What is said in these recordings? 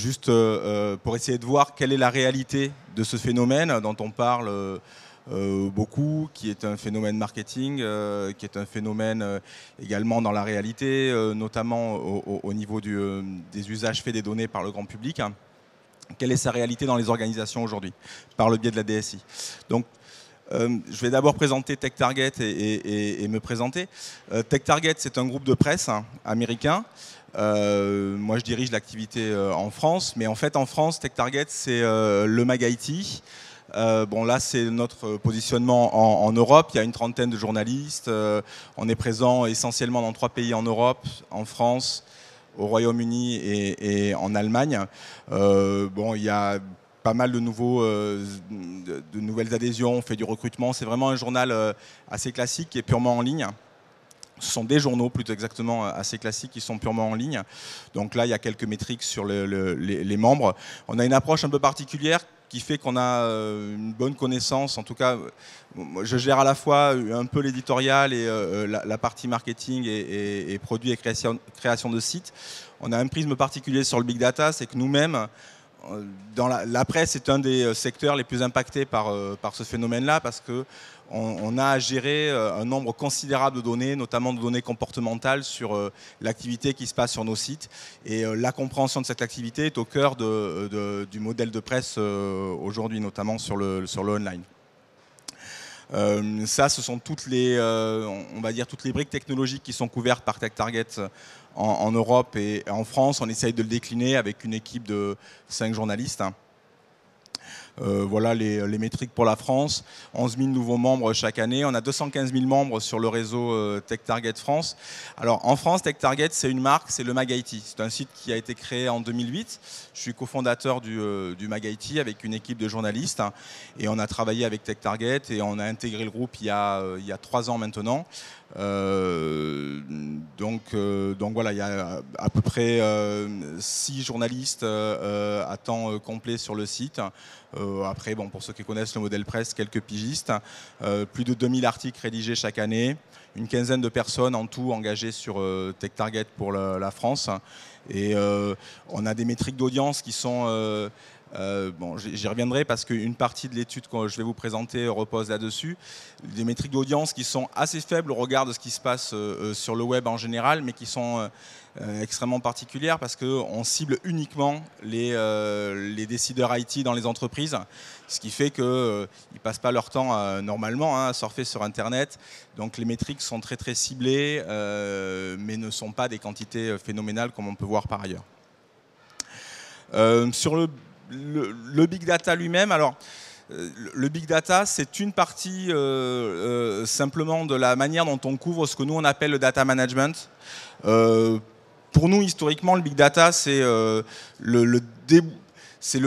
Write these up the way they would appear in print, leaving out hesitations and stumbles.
juste pour essayer de voir quelle est la réalité de ce phénomène dont on parle beaucoup, qui est un phénomène marketing, qui est un phénomène également dans la réalité, notamment au niveau des usages faits des données par le grand public. Quelle est sa réalité dans les organisations aujourd'hui, par le biais de la DSI. Donc, je vais d'abord présenter TechTarget et me présenter. TechTarget, c'est un groupe de presse américain. Moi, je dirige l'activité en France, mais en fait, en France, TechTarget, c'est le MagIT. Bon, là, c'est notre positionnement en Europe. Il y a une trentaine de journalistes. On est présent essentiellement dans 3 pays en Europe, en France, au Royaume-Uni et en Allemagne. Bon, il y a pas mal de nouvelles adhésions, on fait du recrutement. C'est vraiment un journal assez classique qui est purement en ligne. Ce sont des journaux plutôt exactement assez classiques qui sont purement en ligne. Donc là, il y a quelques métriques sur les membres. On a une approche un peu particulière qui fait qu'on a une bonne connaissance. En tout cas, je gère à la fois un peu l'éditorial et la partie marketing et produits et création de sites. On a un prisme particulier sur le big data, c'est que nous-mêmes, dans la presse est un des secteurs les plus impactés par ce phénomène-là parce qu'on a à gérer un nombre considérable de données, notamment de données comportementales sur l'activité qui se passe sur nos sites. Et la compréhension de cette activité est au cœur du modèle de presse aujourd'hui, notamment sur le online. Ça, ce sont toutes les briques technologiques qui sont couvertes par TechTarget en Europe et en France. On essaye de le décliner avec une équipe de 5 journalistes. Voilà les métriques pour la France. 11 000 nouveaux membres chaque année. On a 215 000 membres sur le réseau TechTarget France. Alors en France, TechTarget, c'est une marque, c'est le MagIT. C'est un site qui a été créé en 2008. Je suis cofondateur du MagIT avec une équipe de journalistes. Et on a travaillé avec TechTarget et on a intégré le groupe il y a 3 ans maintenant. Donc voilà, il y a à peu près 6 journalistes à temps complet sur le site. Après, bon, pour ceux qui connaissent le modèle presse, quelques pigistes. Plus de 2000 articles rédigés chaque année. Une quinzaine de personnes en tout engagées sur TechTarget pour la France. Et on a des métriques d'audience qui sont... bon, j'y reviendrai parce qu'une partie de l'étude que je vais vous présenter repose là-dessus. Des métriques d'audience qui sont assez faibles au regard de ce qui se passe sur le web en général, mais qui sont extrêmement particulières parce qu'on cible uniquement les décideurs IT dans les entreprises, ce qui fait qu'ils ne passent pas leur temps normalement à surfer sur Internet. Donc les métriques sont très très ciblées, mais ne sont pas des quantités phénoménales comme on peut voir par ailleurs. Sur le big data lui-même, alors le big data, c'est une partie simplement de la manière dont on couvre ce que nous on appelle le data management. Pour nous, historiquement, le big data, c'est le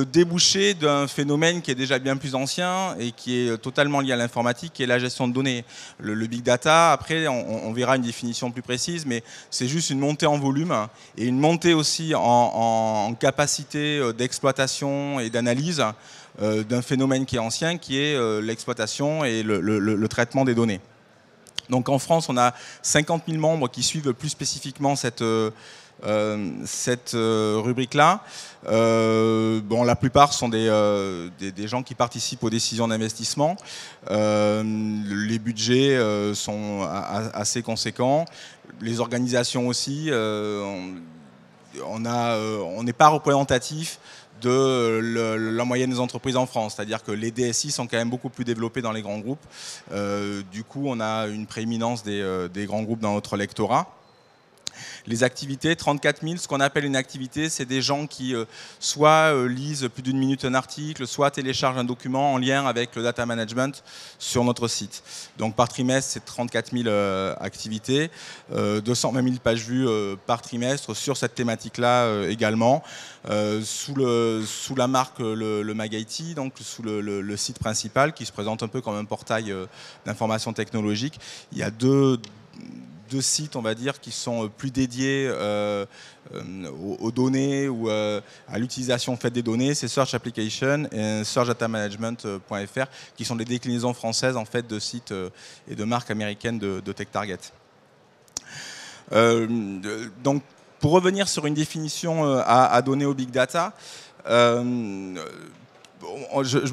débouché d'un phénomène qui est déjà bien plus ancien et qui est totalement lié à l'informatique, qui est la gestion de données. Le big data, après, on verra une définition plus précise, mais c'est juste une montée en volume et une montée aussi en capacité d'exploitation et d'analyse d'un phénomène qui est ancien, qui est l'exploitation et le traitement des données. Donc en France, on a 50 000 membres qui suivent plus spécifiquement cette rubrique-là. Bon, la plupart sont des gens qui participent aux décisions d'investissement. Les budgets sont assez conséquents. Les organisations aussi. On n'est pas représentatif de la moyenne des entreprises en France. C'est-à-dire que les DSI sont quand même beaucoup plus développés dans les grands groupes. Du coup, on a une prééminence des grands groupes dans notre lectorat. Les activités, 34 000, ce qu'on appelle une activité, c'est des gens qui soit lisent plus d'une minute un article, soit téléchargent un document en lien avec le data management sur notre site. Donc par trimestre, c'est 34 000 activités, 220 000 pages vues par trimestre sur cette thématique-là également, sous la marque le MagIT, donc sous le site principal qui se présente un peu comme un portail d'information technologique. Il y a deux sites, on va dire, qui sont plus dédiés aux données ou à l'utilisation faite des données, c'est Search Application et searchdatamanagement.fr, qui sont des déclinaisons françaises en fait de sites et de marques américaines de TechTarget. Donc Pour revenir sur une définition à donner au Big Data, je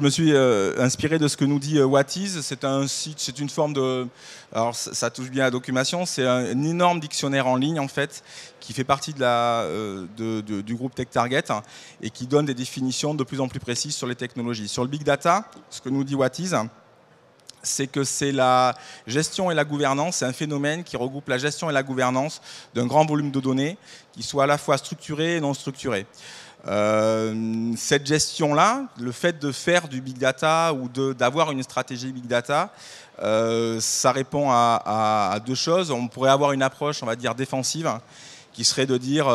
me suis inspiré de ce que nous dit Whatis. C'est un site, c'est une forme de... Alors ça touche bien à la documentation, c'est un énorme dictionnaire en ligne en fait, qui fait partie du groupe TechTarget et qui donne des définitions de plus en plus précises sur les technologies. Sur le Big Data, ce que nous dit Whatis, c'est que c'est la gestion et la gouvernance, c'est un phénomène qui regroupe la gestion et la gouvernance d'un grand volume de données qui soit à la fois structuré et non structuré. Cette gestion-là, le fait de faire du big data ou d'avoir une stratégie big data, ça répond à deux choses. On pourrait avoir une approche, on va dire, défensive, qui serait de dire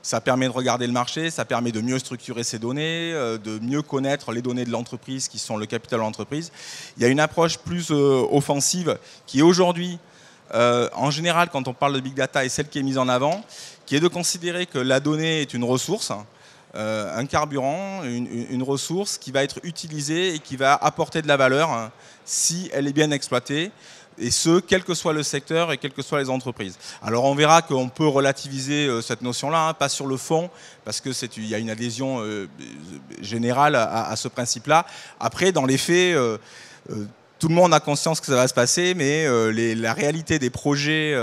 ça permet de regarder le marché, ça permet de mieux structurer ses données, de mieux connaître les données de l'entreprise qui sont le capital de l'entreprise. Il y a une approche plus offensive qui est aujourd'hui, en général, quand on parle de big data, et celle qui est mise en avant, qui est de considérer que la donnée est une ressource, un carburant, une ressource qui va être utilisée et qui va apporter de la valeur si elle est bien exploitée, et ce, quel que soit le secteur et quelles que soient les entreprises. Alors on verra qu'on peut relativiser cette notion-là, pas sur le fond, parce qu'il y a une adhésion générale à ce principe-là. Après, dans les faits, tout le monde a conscience que ça va se passer, mais la réalité des projets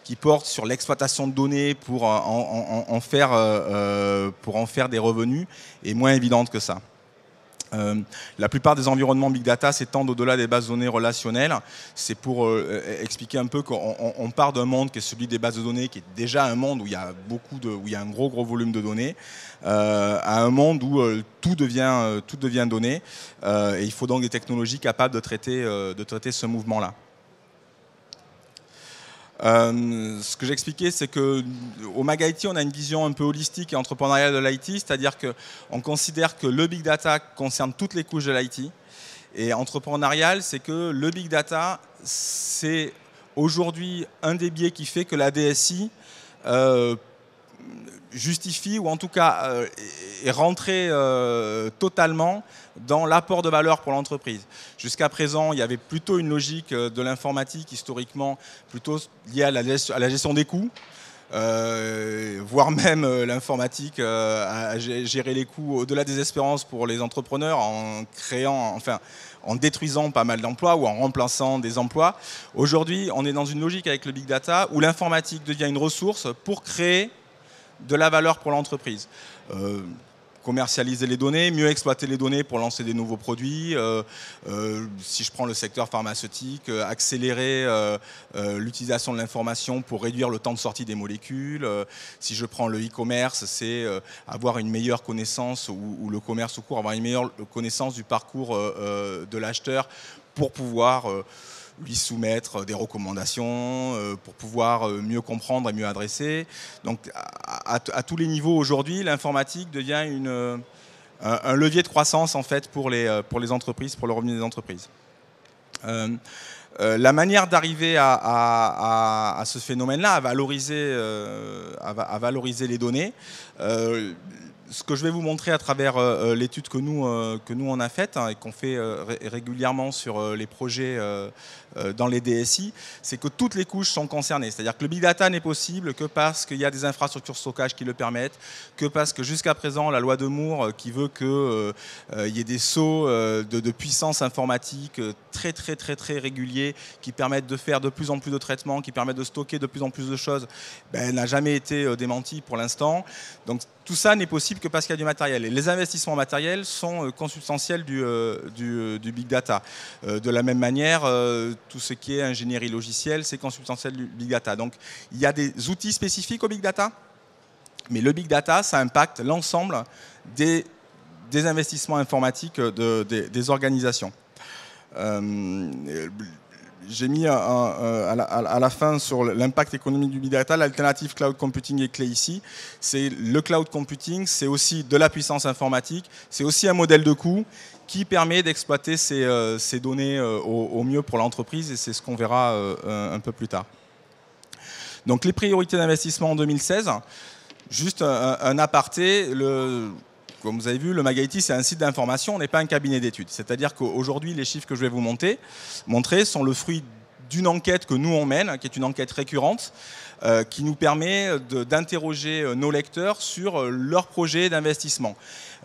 qui portent sur l'exploitation de données pour en faire des revenus est moins évidente que ça. La plupart des environnements Big Data s'étendent au-delà des bases de données relationnelles. C'est pour expliquer un peu qu'on part d'un monde qui est celui des bases de données, qui est déjà un monde où il y a un gros volume de données, à un monde où tout devient données. Et il faut donc des technologies capables de traiter ce mouvement-là. Ce que j'expliquais, c'est qu'au MagIT, on a une vision un peu holistique et entrepreneuriale de l'IT, c'est-à-dire qu'on considère que le Big Data concerne toutes les couches de l'IT. Et entrepreneurial, c'est que le Big Data, c'est aujourd'hui un des biais qui fait que la DSI justifie, ou en tout cas est rentrée totalement dans l'apport de valeur pour l'entreprise. Jusqu'à présent, il y avait plutôt une logique de l'informatique, historiquement, plutôt liée à la gestion des coûts, voire même l'informatique à gérer les coûts au-delà des espérances pour les entrepreneurs en détruisant pas mal d'emplois ou en remplaçant des emplois. Aujourd'hui, on est dans une logique avec le Big Data où l'informatique devient une ressource pour créer de la valeur pour l'entreprise. Commercialiser les données, mieux exploiter les données pour lancer des nouveaux produits. Si je prends le secteur pharmaceutique, accélérer l'utilisation de l'information pour réduire le temps de sortie des molécules. Si je prends le e-commerce, c'est avoir une meilleure connaissance, ou le commerce tout court, avoir une meilleure connaissance du parcours de l'acheteur pour pouvoir lui soumettre des recommandations, pour pouvoir mieux comprendre et mieux adresser. Donc à tous les niveaux aujourd'hui, l'informatique devient un levier de croissance en fait pour les entreprises, pour le revenu des entreprises. La manière d'arriver à ce phénomène-là, à valoriser les données, ce que je vais vous montrer à travers l'étude que nous on a faite et qu'on fait régulièrement sur les projets dans les DSI, c'est que toutes les couches sont concernées. C'est-à-dire que le Big Data n'est possible que parce qu'il y a des infrastructures de stockage qui le permettent, que parce que jusqu'à présent, la loi de Moore qui veut qu'il y ait des sauts de puissance informatique très réguliers qui permettent de faire de plus en plus de traitements, qui permettent de stocker de plus en plus de choses, n'a jamais été démenti pour l'instant. Donc tout ça n'est possible que parce qu'il y a du matériel. Et les investissements matériels sont consubstantiels du Big Data. De la même manière, tout ce qui est ingénierie logicielle, c'est consubstantiel du Big Data. Donc il y a des outils spécifiques au Big Data, mais le Big Data, ça impacte l'ensemble des investissements informatiques des organisations. J'ai mis à la fin sur l'impact économique du Big Data, l'alternative cloud computing est clé ici. C'est le cloud computing, c'est aussi de la puissance informatique, c'est aussi un modèle de coût qui permet d'exploiter ces données au mieux pour l'entreprise, et c'est ce qu'on verra un peu plus tard. Donc les priorités d'investissement en 2016, juste un aparté. Comme vous avez vu, le MagIT, c'est un site d'information, on n'est pas un cabinet d'études. C'est-à-dire qu'aujourd'hui, les chiffres que je vais vous montrer sont le fruit d'une enquête que nous on mène, qui est une enquête récurrente, qui nous permet d'interroger nos lecteurs sur leurs projets d'investissement.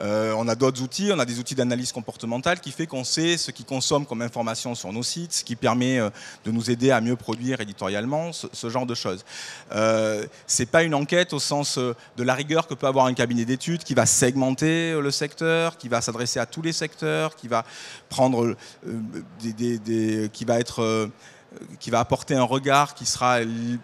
On a d'autres outils, on a des outils d'analyse comportementale qui fait qu'on sait ce qu'ils consomment comme information sur nos sites, ce qui permet de nous aider à mieux produire éditorialement, ce genre de choses. C'est pas une enquête au sens de la rigueur que peut avoir un cabinet d'études qui va segmenter le secteur, qui va s'adresser à tous les secteurs, qui va prendre qui va apporter un regard qui sera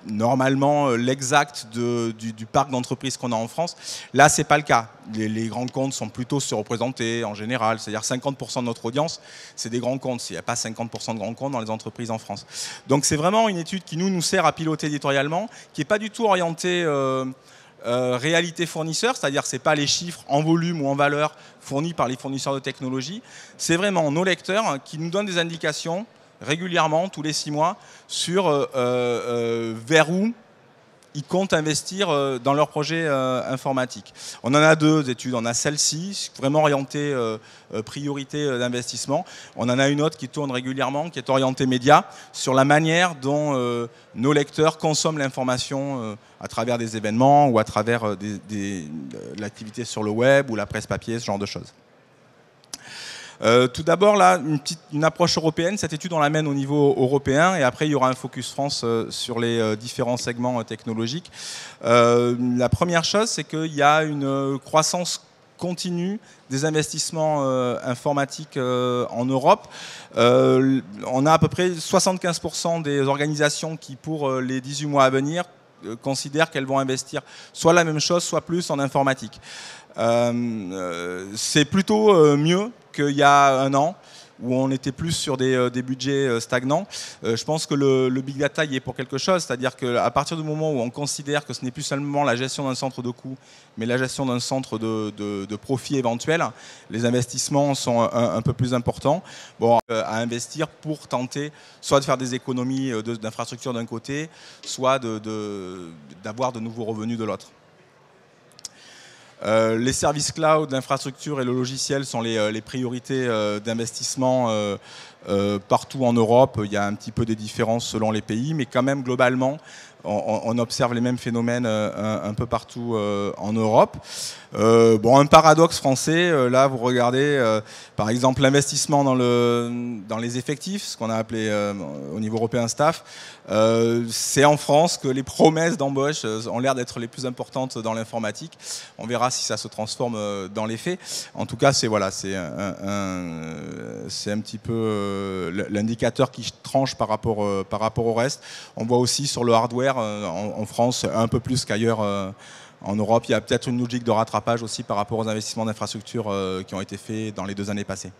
normalement l'exact du parc d'entreprises qu'on a en France. Là, ce n'est pas le cas. Les grands comptes sont plutôt surreprésentés en général. C'est-à-dire 50% de notre audience, c'est des grands comptes. Il n'y a pas 50% de grands comptes dans les entreprises en France. Donc c'est vraiment une étude qui nous sert à piloter éditorialement, qui n'est pas du tout orientée réalité fournisseur, c'est-à-dire ce n'est pas les chiffres en volume ou en valeur fournis par les fournisseurs de technologie. C'est vraiment nos lecteurs qui nous donnent des indications régulièrement, tous les 6 mois, sur vers où ils comptent investir dans leurs projets informatiques. On en a 2 études. On a celle-ci, vraiment orientée priorité d'investissement. On en a une autre qui tourne régulièrement, qui est orientée média, sur la manière dont nos lecteurs consomment l'information à travers des événements ou à travers l'activité sur le web ou la presse papier, ce genre de choses. Tout d'abord, là, une approche européenne. Cette étude, on la mène au niveau européen et après, il y aura un focus France sur les différents segments technologiques. La première chose, c'est qu'il y a une croissance continue des investissements informatiques en Europe. On a à peu près 75% des organisations qui, pour les 18 mois à venir, considèrent qu'elles vont investir soit la même chose, soit plus en informatique. C'est plutôt mieux qu'il y a un an, où on était plus sur des budgets stagnants. Je pense que le big data y est pour quelque chose, c'est-à-dire qu'à partir du moment où on considère que ce n'est plus seulement la gestion d'un centre de coûts, mais la gestion d'un centre de profit éventuel, les investissements sont un peu plus importants à investir pour tenter soit de faire des économies d'infrastructures d'un côté, soit d'avoir de nouveaux revenus de l'autre. Les services cloud, l'infrastructure et le logiciel sont les priorités d'investissement partout en Europe. Il y a un petit peu des différences selon les pays, mais quand même globalement, on observe les mêmes phénomènes un peu partout en Europe. Un paradoxe français, là vous regardez par exemple l'investissement dans les effectifs, ce qu'on a appelé au niveau européen staff. C'est en France que les promesses d'embauche ont l'air d'être les plus importantes dans l'informatique. On verra si ça se transforme dans les faits. En tout cas, c'est un petit peu l'indicateur qui tranche par rapport au reste. On voit aussi sur le hardware en France un peu plus qu'ailleurs en Europe. Il y a peut-être une logique de rattrapage aussi par rapport aux investissements d'infrastructures qui ont été faits dans les 2 années passées.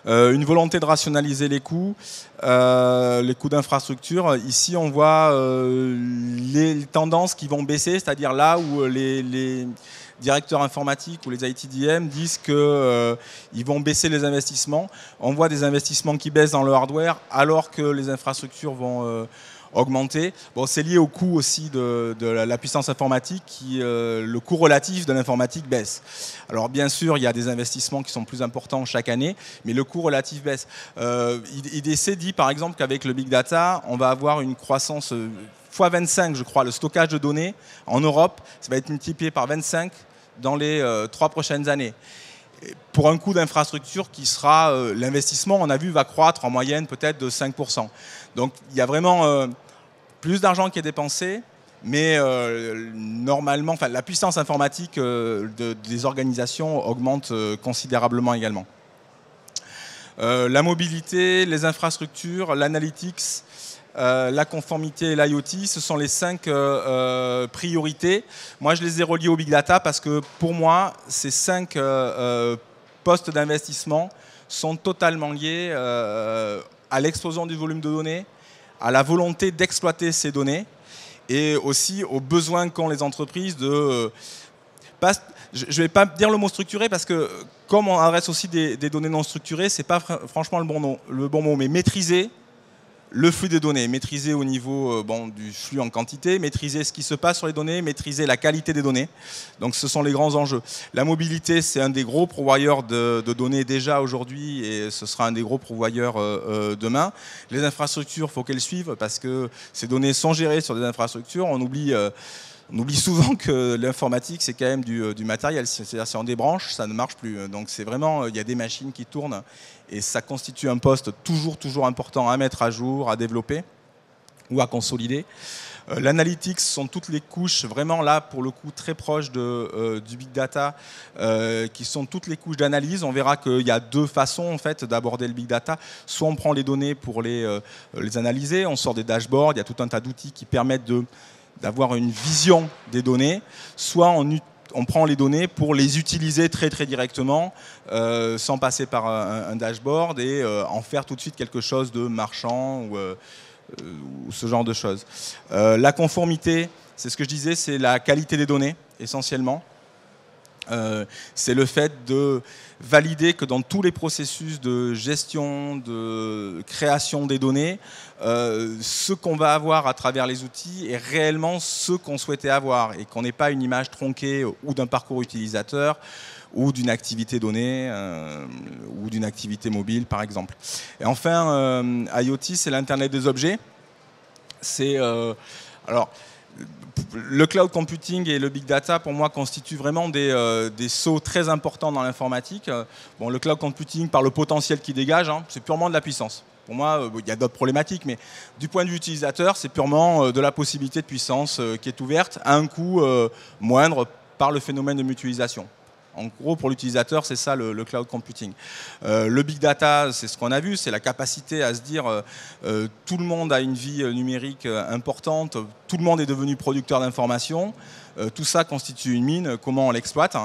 Une volonté de rationaliser les coûts d'infrastructure. Ici, on voit les tendances qui vont baisser, c'est-à-dire là où les directeurs informatiques ou les ITDM disent qu'ils vont baisser les investissements. On voit des investissements qui baissent dans le hardware alors que les infrastructures vont augmenter. C'est lié au coût aussi de la puissance informatique le coût relatif de l'informatique baisse. Alors bien sûr, il y a des investissements qui sont plus importants chaque année, mais le coût relatif baisse. IDC dit par exemple qu'avec le big data, on va avoir une croissance x 25, je crois, le stockage de données en Europe, ça va être multiplié par 25 dans les 3 prochaines années. Pour un coût d'infrastructure qui sera, l'investissement, on a vu, va croître en moyenne peut-être de 5%. Donc il y a vraiment plus d'argent qui est dépensé, mais normalement, la puissance informatique des organisations augmente considérablement également. La mobilité, les infrastructures, l'analytics, la conformité et l'IoT, ce sont les 5 priorités. Moi, je les ai reliées au big data parce que pour moi, ces 5 postes d'investissement sont totalement liés à l'explosion du volume de données, à la volonté d'exploiter ces données et aussi aux besoins qu'ont les entreprises de... je ne vais pas dire le mot structuré parce que comme on adresse aussi des données non structurées, ce n'est pas franchement le bon mot, mais maîtriser Le flux des données, maîtriser au niveau du flux en quantité, maîtriser ce qui se passe sur les données, maîtriser la qualité des données. Donc ce sont les grands enjeux. La mobilité, c'est un des gros pourvoyeurs de données déjà aujourd'hui et ce sera un des gros pourvoyeurs demain. Les infrastructures, il faut qu'elles suivent parce que ces données sont gérées sur des infrastructures. On oublie souvent que l'informatique, c'est quand même du matériel. C'est-à-dire si on débranche, ça ne marche plus. Donc c'est vraiment, il y a des machines qui tournent et ça constitue un poste toujours important à mettre à jour, à développer ou à consolider. L'analytics sont toutes les couches vraiment là pour le coup très proches du big data qui sont toutes les couches d'analyse. On verra qu'il y a deux façons en fait d'aborder le big data. Soit on prend les données pour les analyser, on sort des dashboards, il y a tout un tas d'outils qui permettent d'avoir une vision des données, soit on prend les données pour les utiliser très directement sans passer par un dashboard et en faire tout de suite quelque chose de marchand ou ce genre de choses. La conformité, c'est ce que je disais, c'est la qualité des données essentiellement. C'est le fait de valider que dans tous les processus de gestion, de création des données, ce qu'on va avoir à travers les outils est réellement ce qu'on souhaitait avoir et qu'on n'ait pas une image tronquée ou d'un parcours utilisateur ou d'une activité donnée ou d'une activité mobile par exemple. Et enfin, IoT, c'est l'Internet des objets. C'est le cloud computing et le big data, pour moi, constituent vraiment des sauts très importants dans l'informatique. Bon, le cloud computing, par le potentiel qu'il dégage, c'est purement de la puissance. Pour moi, il y a d'autres problématiques, mais du point de vue utilisateur, c'est purement de la possibilité de puissance qui est ouverte à un coût moindre par le phénomène de mutualisation. En gros, pour l'utilisateur, c'est ça le cloud computing. Le big data, c'est ce qu'on a vu, c'est la capacité à se dire tout le monde a une vie numérique importante, tout le monde est devenu producteur d'informations, tout ça constitue une mine, comment on l'exploite.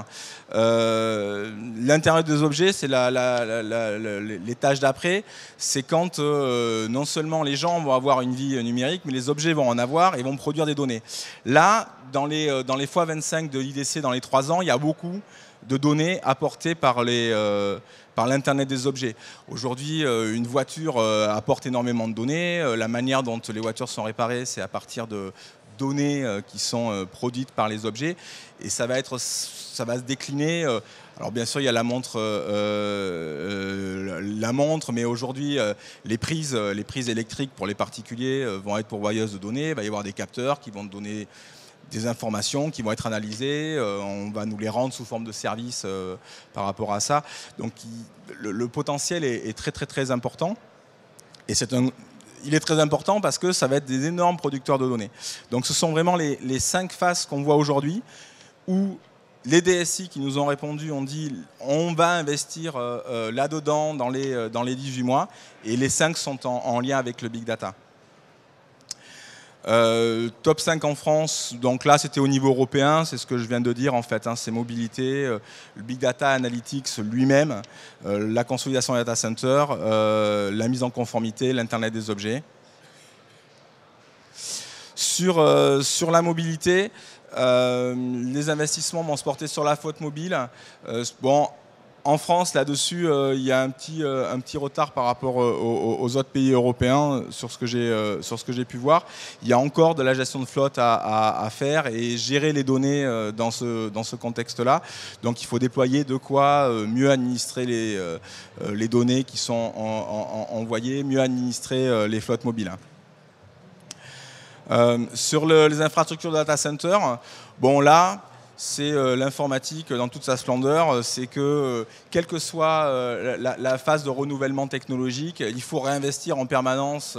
L'Internet des objets, c'est les tâches d'après, c'est quand non seulement les gens vont avoir une vie numérique, mais les objets vont en avoir et vont produire des données. Là, dans les x25 de l'IDC dans les 3 ans, il y a beaucoup de données apportées par l'Internet des objets. Aujourd'hui, une voiture apporte énormément de données. La manière dont les voitures sont réparées, c'est à partir de données qui sont produites par les objets. Et ça va se décliner. Alors bien sûr, il y a la montre, mais aujourd'hui, les prises électriques pour les particuliers vont être pourvoyeuses de données. Il va y avoir des capteurs qui vont donner des informations qui vont être analysées, on va nous les rendre sous forme de services par rapport à ça. Donc le potentiel est très important. Et il est très important parce que ça va être des énormes producteurs de données. Donc ce sont vraiment les 5 phases qu'on voit aujourd'hui où les DSI qui nous ont répondu ont dit on va investir là-dedans dans les 18 mois. Et les 5 sont en lien avec le big data. Top 5 en France, donc là c'était au niveau européen, c'est ce que je viens de dire en fait, c'est mobilité, le big data analytics lui-même, la consolidation des data centers, la mise en conformité, l'Internet des objets. Sur la mobilité, les investissements vont se porter sur la flotte mobile. En France, là-dessus, il y a un petit retard par rapport aux autres pays européens sur ce que j'ai pu voir. Il y a encore de la gestion de flotte à faire et gérer les données dans ce contexte-là. Donc il faut déployer de quoi mieux administrer les données qui sont envoyées, mieux administrer les flottes mobiles. Sur les infrastructures de data center, bon là, c'est l'informatique dans toute sa splendeur, c'est que quelle que soit la phase de renouvellement technologique, il faut réinvestir en permanence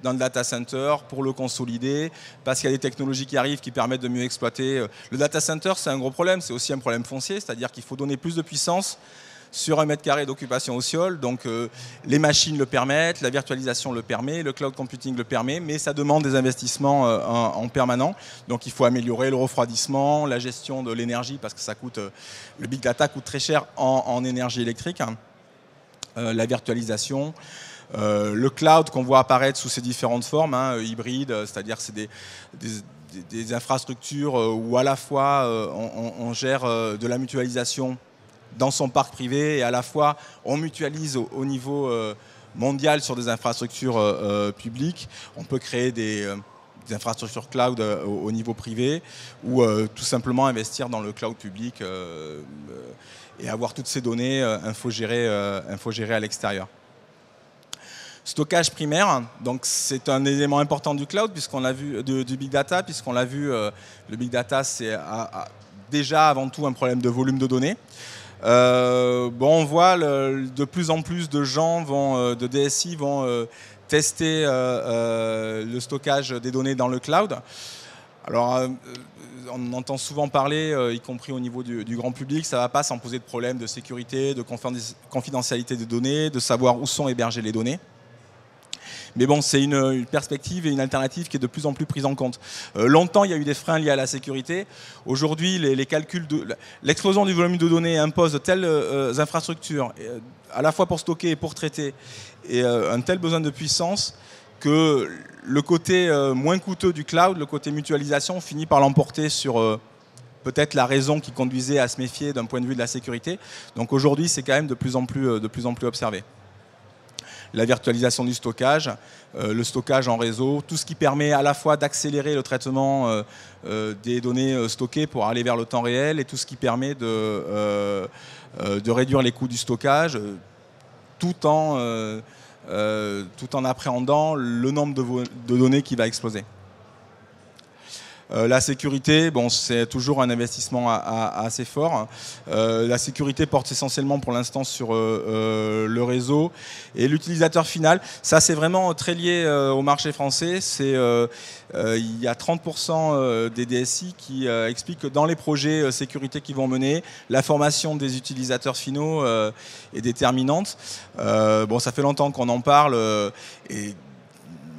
dans le data center pour le consolider, parce qu'il y a des technologies qui arrivent qui permettent de mieux exploiter. Le data center, c'est un gros problème, c'est aussi un problème foncier, c'est-à-dire qu'il faut donner plus de puissance sur 1 mètre carré d'occupation au sol. Donc les machines le permettent, la virtualisation le permet, le cloud computing le permet, mais ça demande des investissements en permanent. Donc il faut améliorer le refroidissement, la gestion de l'énergie, parce que ça coûte, le big data coûte très cher en énergie électrique, la virtualisation. Le cloud qu'on voit apparaître sous ses différentes formes, hybrides, c'est-à-dire que c'est des infrastructures où à la fois on gère de la mutualisation dans son parc privé et à la fois on mutualise au niveau mondiale sur des infrastructures publiques. On peut créer des infrastructures cloud au niveau privé ou tout simplement investir dans le cloud public et avoir toutes ces données infogérées à l'extérieur. Stockage primaire, donc c'est un élément important du cloud puisqu'on l'a vu du big data, puisqu'on l'a vu, le big data c'est déjà avant tout un problème de volume de données. On voit de plus en plus de gens de DSI vont tester le stockage des données dans le cloud. Alors, on entend souvent parler, y compris au niveau du grand public, ça ne va pas sans poser de problème de sécurité, de confidentialité des données, de savoir où sont hébergées les données. Mais bon, c'est une perspective et une alternative qui est de plus en plus prise en compte. Longtemps, il y a eu des freins liés à la sécurité. Aujourd'hui, les calculs l'explosion du volume de données impose de telles infrastructures, à la fois pour stocker et pour traiter, et un tel besoin de puissance que le côté moins coûteux du cloud, le côté mutualisation, finit par l'emporter sur peut-être la raison qui conduisait à se méfier d'un point de vue de la sécurité. Donc aujourd'hui, c'est quand même de plus en plus observé. La virtualisation du stockage, le stockage en réseau, tout ce qui permet à la fois d'accélérer le traitement des données stockées pour aller vers le temps réel et tout ce qui permet de réduire les coûts du stockage tout en appréhendant le nombre de données qui va exploser. La sécurité, bon, c'est toujours un investissement assez fort. La sécurité porte essentiellement pour l'instant sur le réseau et l'utilisateur final. Ça, c'est vraiment très lié au marché français. Il y a 30% des DSI qui expliquent que dans les projets sécurité qu'ils vont mener, la formation des utilisateurs finaux est déterminante. Ça fait longtemps qu'on en parle et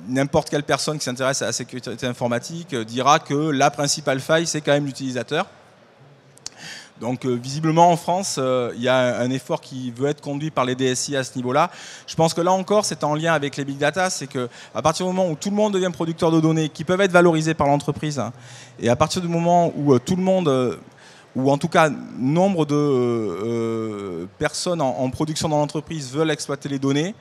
n'importe quelle personne qui s'intéresse à la sécurité informatique dira que la principale faille, c'est quand même l'utilisateur. Donc visiblement en France, il y a un effort qui veut être conduit par les DSI à ce niveau-là. Je pense que là encore, c'est en lien avec les big data, c'est qu'à partir du moment où tout le monde devient producteur de données qui peuvent être valorisées par l'entreprise, et à partir du moment où tout le monde, ou en tout cas nombre de personnes en production dans l'entreprise veulent exploiter les données,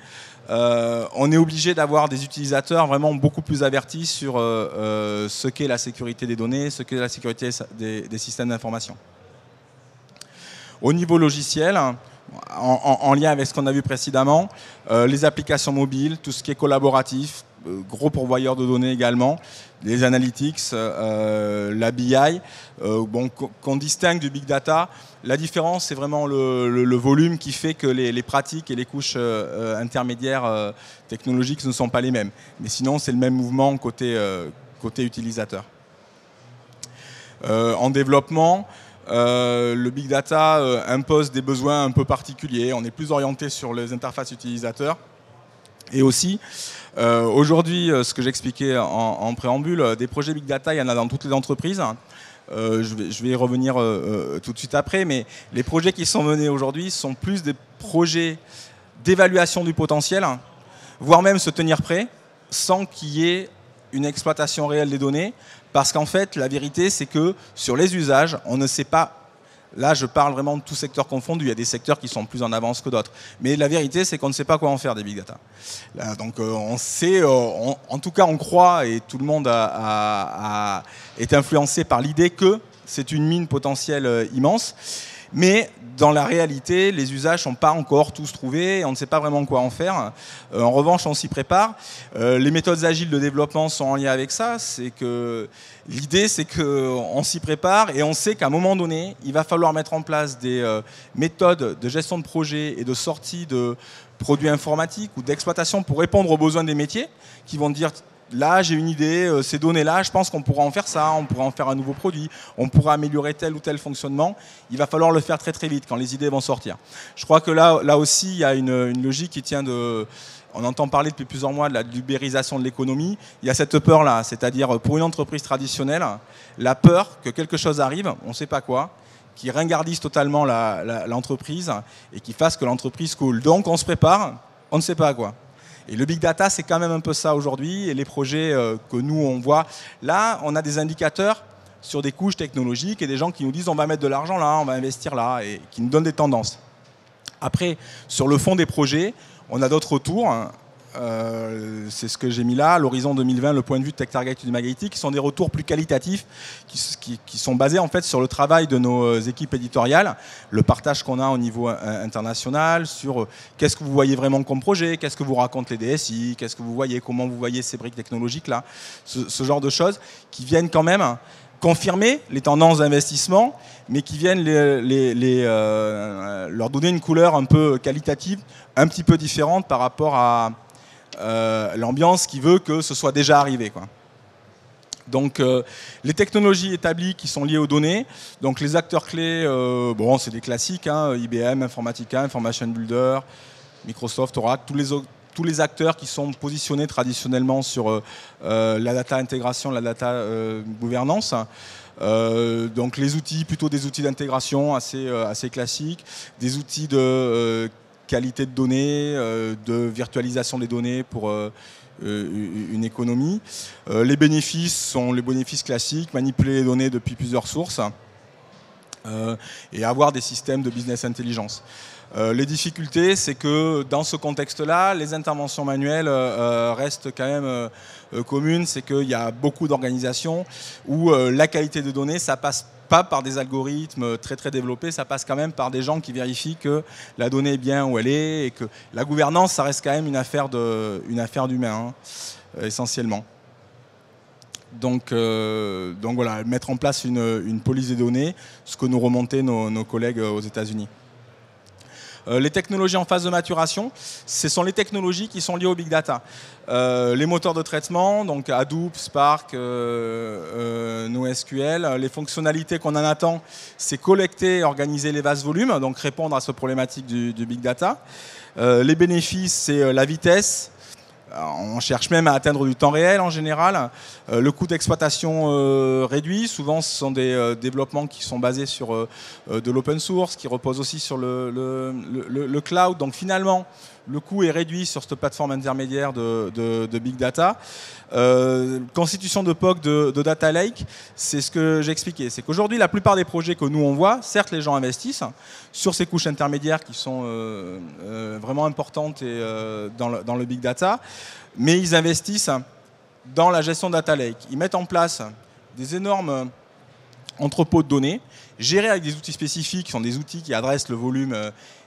on est obligé d'avoir des utilisateurs vraiment beaucoup plus avertis sur ce qu'est la sécurité des données, ce qu'est la sécurité des systèmes d'information. Au niveau logiciel, en lien avec ce qu'on a vu précédemment, les applications mobiles, tout ce qui est collaboratif, gros pourvoyeurs de données également, les analytics, la BI, qu'on distingue du big data. La différence, c'est vraiment le volume qui fait que les pratiques et les couches intermédiaires technologiques ne sont pas les mêmes. Mais sinon, c'est le même mouvement côté utilisateur. En développement, le big data impose des besoins un peu particuliers. On est plus orienté sur les interfaces utilisateurs. Et aussi, aujourd'hui, ce que j'expliquais en préambule, des projets big data, il y en a dans toutes les entreprises. Je vais y revenir tout de suite après, mais les projets qui sont menés aujourd'hui sont plus des projets d'évaluation du potentiel, voire même se tenir prêt, sans qu'il y ait une exploitation réelle des données, parce qu'en fait, la vérité, c'est que sur les usages, on ne sait pas. Là, je parle vraiment de tout secteur confondu. Il y a des secteurs qui sont plus en avance que d'autres. Mais la vérité, c'est qu'on ne sait pas quoi en faire des big data. Là, donc, on sait, en tout cas, on croit, et tout le monde est influencé par l'idée que c'est une mine potentielle immense. Mais dans la réalité, les usages ne sont pas encore tous trouvés et on ne sait pas vraiment quoi en faire. En revanche, on s'y prépare. Les méthodes agiles de développement sont en lien avec ça. L'idée, c'est qu'on s'y prépare et on sait qu'à un moment donné, il va falloir mettre en place des méthodes de gestion de projet et de sortie de produits informatiques ou d'exploitation pour répondre aux besoins des métiers qui vont dire là, j'ai une idée, ces données-là, je pense qu'on pourra en faire ça, on pourra en faire un nouveau produit, on pourra améliorer tel ou tel fonctionnement. Il va falloir le faire très très vite quand les idées vont sortir. Je crois que là aussi, il y a une logique qui tient de... On entend parler depuis plusieurs mois de la ubérisation de l'économie. Il y a cette peur-là, c'est-à-dire pour une entreprise traditionnelle, la peur que quelque chose arrive, on ne sait pas quoi, qui ringardise totalement l'entreprise et qui fasse que l'entreprise coule. Donc on se prépare, on ne sait pas à quoi. Et le big data, c'est quand même un peu ça aujourd'hui. Et les projets que nous, on voit, là, on a des indicateurs sur des couches technologiques et des gens qui nous disent on va mettre de l'argent là, on va investir là, et qui nous donnent des tendances. Après, sur le fond des projets, On a d'autres retours. C'est ce que j'ai mis là, l'horizon 2020, le point de vue de TechTarget et du Magaïti, qui sont des retours plus qualitatifs, qui sont basés en fait sur le travail de nos équipes éditoriales, le partage qu'on a au niveau international, sur qu'est-ce que vous voyez vraiment comme projet, qu'est-ce que vous racontent les DSI, qu'est-ce que vous voyez, comment vous voyez ces briques technologiques-là, ce genre de choses qui viennent quand même confirmer les tendances d'investissement, mais qui viennent leur donner une couleur un peu qualitative, un petit peu différente par rapport à l'ambiance qui veut que ce soit déjà arrivé, quoi. Donc les technologies établies qui sont liées aux données, donc les acteurs clés, bon, c'est des classiques, hein, IBM, Informatica, Information Builder, Microsoft, Oracle, tous les acteurs qui sont positionnés traditionnellement sur la data intégration, la data gouvernance. Donc les outils, plutôt des outils d'intégration assez classiques, des outils de qualité de données, de virtualisation des données pour une économie. Les bénéfices sont les bénéfices classiques, manipuler les données depuis plusieurs sources et avoir des systèmes de business intelligence. Les difficultés, c'est que dans ce contexte-là, les interventions manuelles restent quand même communes. C'est qu'il y a beaucoup d'organisations où la qualité de données, ça passe pas par des algorithmes très très développés, ça passe quand même par des gens qui vérifient que la donnée est bien où elle est et que la gouvernance, ça reste quand même une affaire d'humain, hein, essentiellement. Donc voilà, mettre en place une police des données, ce que nous remontaient nos collègues aux États-Unis. Les technologies en phase de maturation, ce sont les technologies qui sont liées au big data. Les moteurs de traitement, donc Hadoop, Spark, NoSQL, les fonctionnalités qu'on en attend, c'est collecter et organiser les vastes volumes, donc répondre à cette problématique du big data. Les bénéfices, c'est la vitesse. On cherche même à atteindre du temps réel en général. Le coût d'exploitation réduit. Souvent, ce sont des développements qui sont basés sur de l'open source, qui reposent aussi sur le cloud. Donc finalement, le coût est réduit sur cette plateforme intermédiaire de big data. Constitution de POC de data lake, c'est ce que j'ai expliqué. C'est qu'aujourd'hui, la plupart des projets que nous on voit, certes les gens investissent sur ces couches intermédiaires qui sont vraiment importantes et, dans le big data, mais ils investissent dans la gestion de data lake. Ils mettent en place des énormes entrepôts de données, gérés avec des outils spécifiques, qui sont des outils qui adressent le volume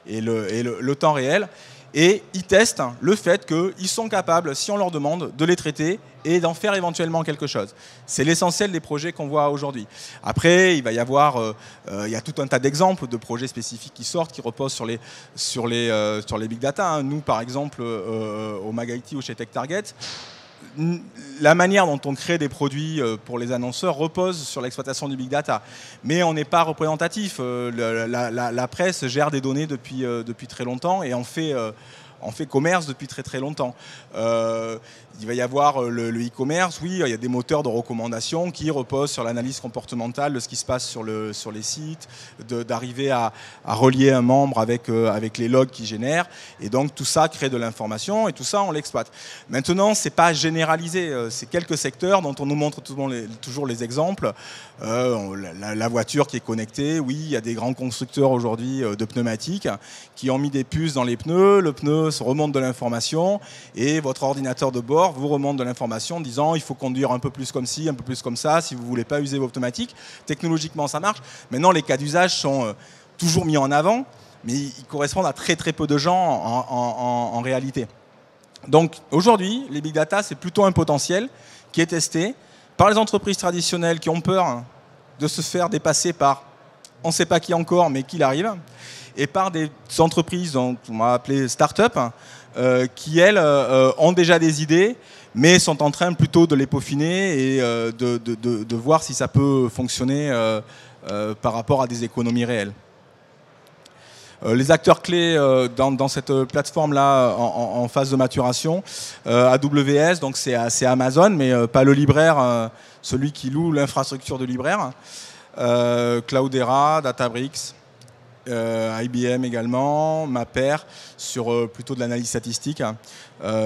et le temps réel. Et ils testent le fait qu'ils sont capables, si on leur demande, de les traiter et d'en faire éventuellement quelque chose. C'est l'essentiel des projets qu'on voit aujourd'hui. Après, il va y avoir, il y a tout un tas d'exemples de projets spécifiques qui sortent, qui reposent sur les big data. Nous, par exemple, au Magaïti ou chez TechTarget, la manière dont on crée des produits pour les annonceurs repose sur l'exploitation du big data. Mais on n'est pas représentatif. La presse gère des données depuis très longtemps et on fait commerce depuis très très longtemps. Il va y avoir le e-commerce, oui, il y a des moteurs de recommandation qui reposent sur l'analyse comportementale de ce qui se passe sur les sites, d'arriver à relier un membre avec les logs qu'ils génèrent. Et donc tout ça crée de l'information et tout ça on l'exploite. Maintenant, c'est pas généralisé, c'est quelques secteurs dont on nous montre toujours les exemples. La voiture qui est connectée, oui, il y a des grands constructeurs aujourd'hui de pneumatiques qui ont mis des puces dans les pneus, le pneu se remonte de l'information et votre ordinateur de bord vous remonte de l'information en disant il faut conduire un peu plus comme ci, un peu plus comme ça, si vous ne voulez pas user vos pneumatiques. Technologiquement, ça marche. Maintenant, les cas d'usage sont toujours mis en avant, mais ils correspondent à très très peu de gens en réalité. Donc aujourd'hui, les big data, c'est plutôt un potentiel qui est testé par les entreprises traditionnelles qui ont peur de se faire dépasser par on ne sait pas qui encore, mais qu'il arrive, et par des entreprises dont on va appeler start-up, qui, elles, ont déjà des idées, mais sont en train plutôt de les peaufiner et de voir si ça peut fonctionner par rapport à des économies réelles. Les acteurs clés dans cette plateforme-là en phase de maturation, AWS, donc c'est Amazon, mais pas le libraire, celui qui loue l'infrastructure de libraire, Cloudera, Databricks, IBM également, Mapper sur plutôt de l'analyse statistique,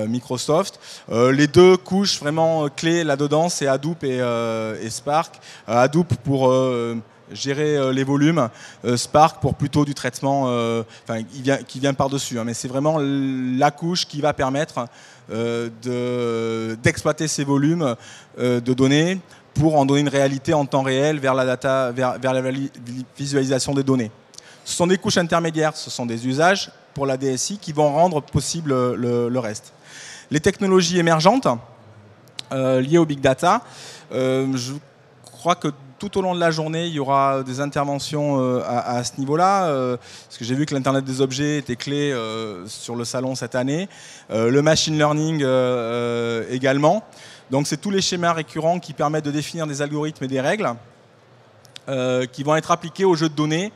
Microsoft. Les deux couches vraiment clés là-dedans, c'est Hadoop et Spark. Hadoop pour gérer les volumes, Spark pour plutôt du traitement qui vient par-dessus. Hein, mais c'est vraiment la couche qui va permettre d'exploiter ces volumes de données pour en donner une réalité en temps réel vers la data, vers la visualisation des données. Ce sont des couches intermédiaires, ce sont des usages pour la DSI qui vont rendre possible le reste. Les technologies émergentes liées au big data, je crois que tout au long de la journée, il y aura des interventions à ce niveau-là, parce que j'ai vu que l'Internet des objets était clé sur le salon cette année, le machine learning également. Donc c'est tous les schémas récurrents qui permettent de définir des algorithmes et des règles qui vont être appliqués aux jeux de données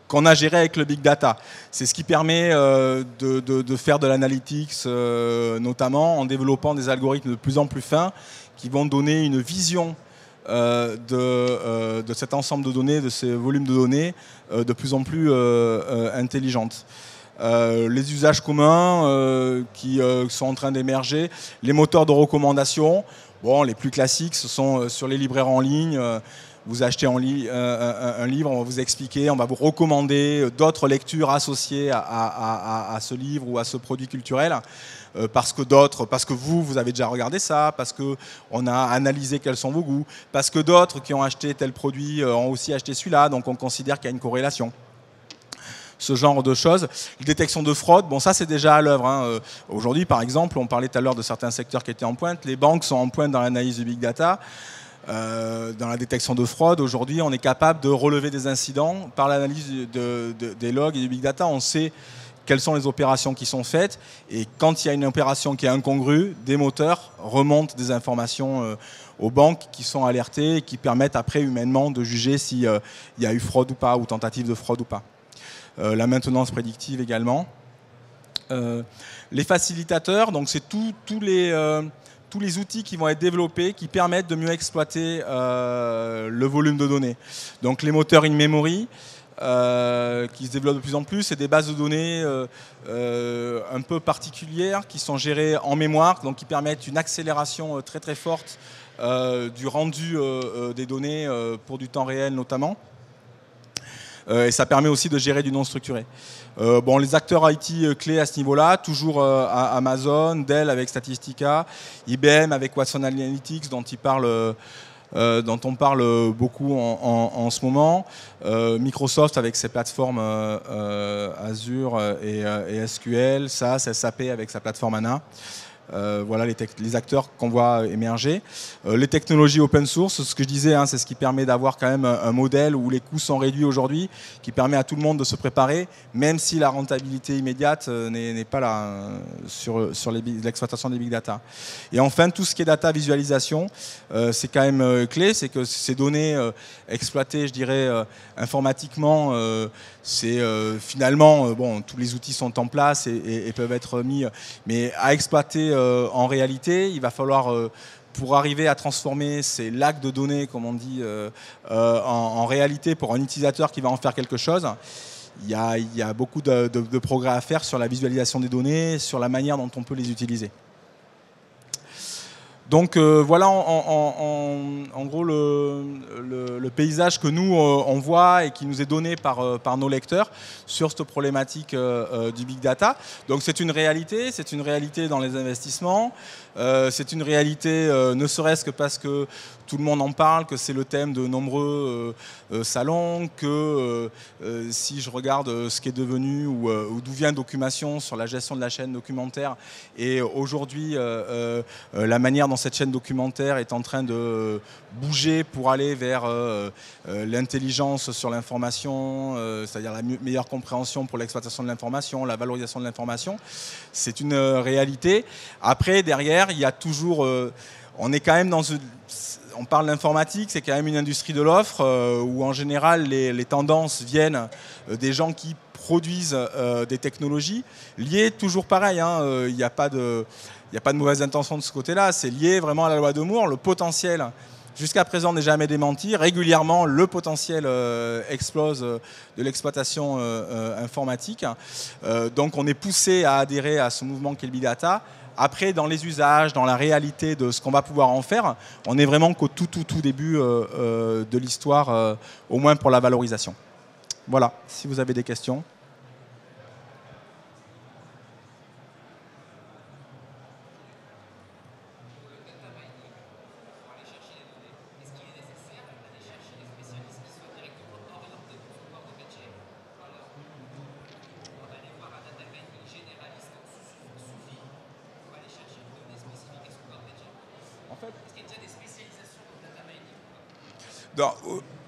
qu'on a géré avec le big data. C'est ce qui permet de faire de l'analytics, notamment en développant des algorithmes de plus en plus fins qui vont donner une vision de cet ensemble de données, de ces volumes de données, de plus en plus intelligentes. Les usages communs qui sont en train d'émerger, les moteurs de recommandation, bon, les plus classiques, ce sont sur les libraires en ligne. Vous achetez un livre, on va vous expliquer, on va vous recommander d'autres lectures associées à ce livre ou à ce produit culturel. Parce que vous avez déjà regardé ça, parce qu'on a analysé quels sont vos goûts, parce que d'autres qui ont acheté tel produit ont aussi acheté celui-là, donc on considère qu'il y a une corrélation. Ce genre de choses. Détection de fraude, bon ça c'est déjà à l'œuvre. Hein. Aujourd'hui par exemple, on parlait tout à l'heure de certains secteurs qui étaient en pointe, les banques sont en pointe dans l'analyse du big data. Dans la détection de fraude, aujourd'hui on est capable de relever des incidents par l'analyse des logs et du big data. On sait quelles sont les opérations qui sont faites et quand il y a une opération qui est incongrue, des moteurs remontent des informations aux banques qui sont alertées et qui permettent après humainement de juger s'il y a eu fraude ou pas, ou tentative de fraude ou pas. La maintenance prédictive également. Les facilitateurs, donc c'est tous les outils qui vont être développés qui permettent de mieux exploiter le volume de données. Donc les moteurs in-memory qui se développent de plus en plus, c'est des bases de données un peu particulières qui sont gérées en mémoire, donc qui permettent une accélération très très forte du rendu des données pour du temps réel notamment. Et ça permet aussi de gérer du non structuré. Bon, les acteurs IT clés à ce niveau-là, toujours Amazon, Dell avec Statistica, IBM avec Watson Analytics dont on parle beaucoup en ce moment, Microsoft avec ses plateformes Azure et SQL, SAS, SAP avec sa plateforme HANA. Voilà les acteurs qu'on voit émerger. Les technologies open source, ce que je disais, hein, c'est ce qui permet d'avoir quand même un modèle où les coûts sont réduits aujourd'hui, qui permet à tout le monde de se préparer, même si la rentabilité immédiate n'est pas là sur l'exploitation des big data. Et enfin, tout ce qui est data visualisation, c'est quand même clé, c'est que ces données exploitées, je dirais, informatiquement, c'est finalement, bon, tous les outils sont en place et peuvent être mis, mais à exploiter en réalité, il va falloir, pour arriver à transformer ces lacs de données, comme on dit, en réalité pour un utilisateur qui va en faire quelque chose, il y a beaucoup de progrès à faire sur la visualisation des données, sur la manière dont on peut les utiliser. Donc voilà en gros le paysage que nous on voit et qui nous est donné par nos lecteurs sur cette problématique du big data. Donc c'est une réalité dans les investissements, c'est une réalité ne serait-ce que parce que tout le monde en parle, que c'est le thème de nombreux salons, que si je regarde ce qui est devenu ou d'où vient Documation sur la gestion de la chaîne documentaire et aujourd'hui la manière dont cette chaîne documentaire est en train de bouger pour aller vers l'intelligence sur l'information, c'est-à-dire la meilleure compréhension pour l'exploitation de l'information, la valorisation de l'information, c'est une réalité. Après, derrière, il y a toujours... on est quand même dans... On parle d'informatique, c'est quand même une industrie de l'offre où en général les tendances viennent des gens qui produisent des technologies liées toujours pareil. Hein, il n'y a pas de mauvaise intention de ce côté-là. C'est lié vraiment à la loi de Moore. Le potentiel, jusqu'à présent, n'est jamais démenti. Régulièrement, le potentiel explose de l'exploitation informatique. Donc on est poussé à adhérer à ce mouvement qu'est le big data. Après, dans les usages, dans la réalité de ce qu'on va pouvoir en faire, on est vraiment qu'au tout début de l'histoire, au moins pour la valorisation. Voilà, si vous avez des questions.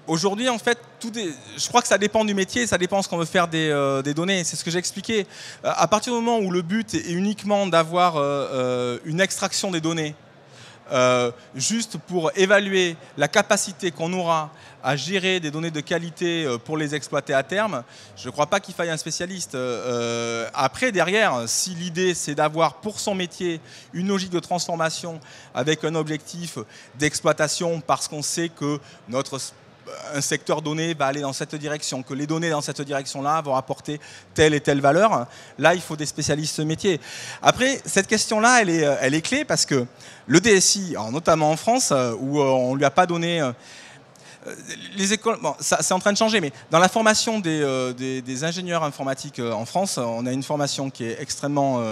Aujourd'hui, en fait, je crois que ça dépend du métier, ça dépend de ce qu'on veut faire des données. C'est ce que j'ai expliqué. À partir du moment où le but est uniquement d'avoir une extraction des données, juste pour évaluer la capacité qu'on aura à gérer des données de qualité pour les exploiter à terme, je ne crois pas qu'il faille un spécialiste. Après, derrière, si l'idée c'est d'avoir pour son métier une logique de transformation avec un objectif d'exploitation parce qu'on sait que un secteur donné va aller dans cette direction, que les données dans cette direction-là vont apporter telle et telle valeur. Là, il faut des spécialistes métiers. Après, cette question-là, elle est clé parce que le DSI, notamment en France, où on ne lui a pas donné... les écoles, bon, c'est en train de changer, mais dans la formation des ingénieurs informatiques en France, on a une formation qui est extrêmement...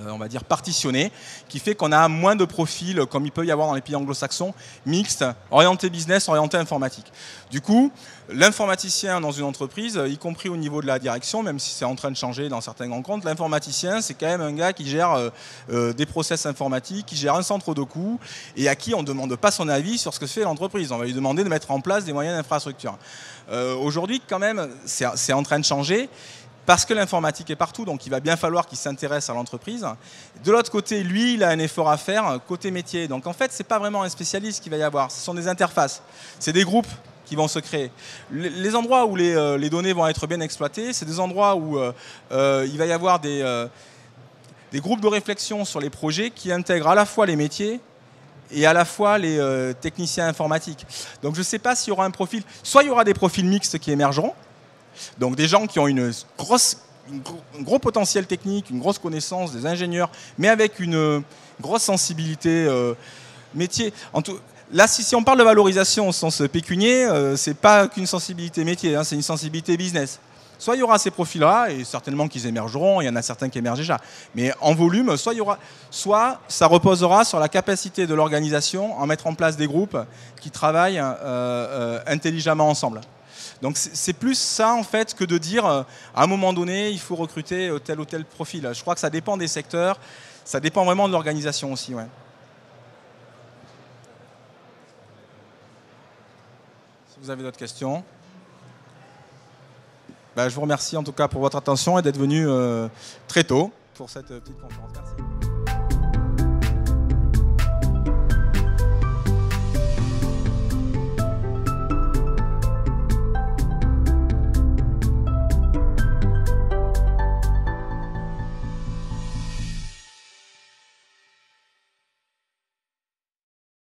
on va dire partitionnée, qui fait qu'on a moins de profils, comme il peut y avoir dans les pays anglo-saxons, mixtes, orientés business, orientés informatique. Du coup, l'informaticien dans une entreprise, y compris au niveau de la direction, même si c'est en train de changer dans certains grands comptes, l'informaticien, c'est quand même un gars qui gère des process informatiques, qui gère un centre de coûts, et à qui on ne demande pas son avis sur ce que fait l'entreprise. On va lui demander de mettre en place des moyens d'infrastructure. Aujourd'hui, quand même, c'est en train de changer. Parce que l'informatique est partout, donc il va bien falloir qu'il s'intéresse à l'entreprise. De l'autre côté, lui, il a un effort à faire côté métier. Donc en fait, ce n'est pas vraiment un spécialiste qu'il va y avoir. Ce sont des interfaces. C'est des groupes qui vont se créer. Les endroits où les données vont être bien exploitées, c'est des endroits où il va y avoir des groupes de réflexion sur les projets qui intègrent à la fois les métiers et à la fois les techniciens informatiques. Donc je ne sais pas s'il y aura un profil... Soit il y aura des profils mixtes qui émergeront, donc des gens qui ont un gros potentiel technique, une grosse connaissance, des ingénieurs, mais avec une grosse sensibilité métier. Là, si on parle de valorisation au sens pécunier, ce n'est pas qu'une sensibilité métier, c'est une sensibilité business. Soit il y aura ces profils-là, et certainement qu'ils émergeront, il y en a certains qui émergent déjà. Mais en volume, soit ça reposera sur la capacité de l'organisation à mettre en place des groupes qui travaillent intelligemment ensemble. Donc c'est plus ça en fait que de dire à un moment donné il faut recruter tel ou tel profil. Je crois que ça dépend des secteurs, ça dépend vraiment de l'organisation aussi. Ouais. Si vous avez d'autres questions, je vous remercie en tout cas pour votre attention et d'être venu très tôt pour cette petite conférence. Merci.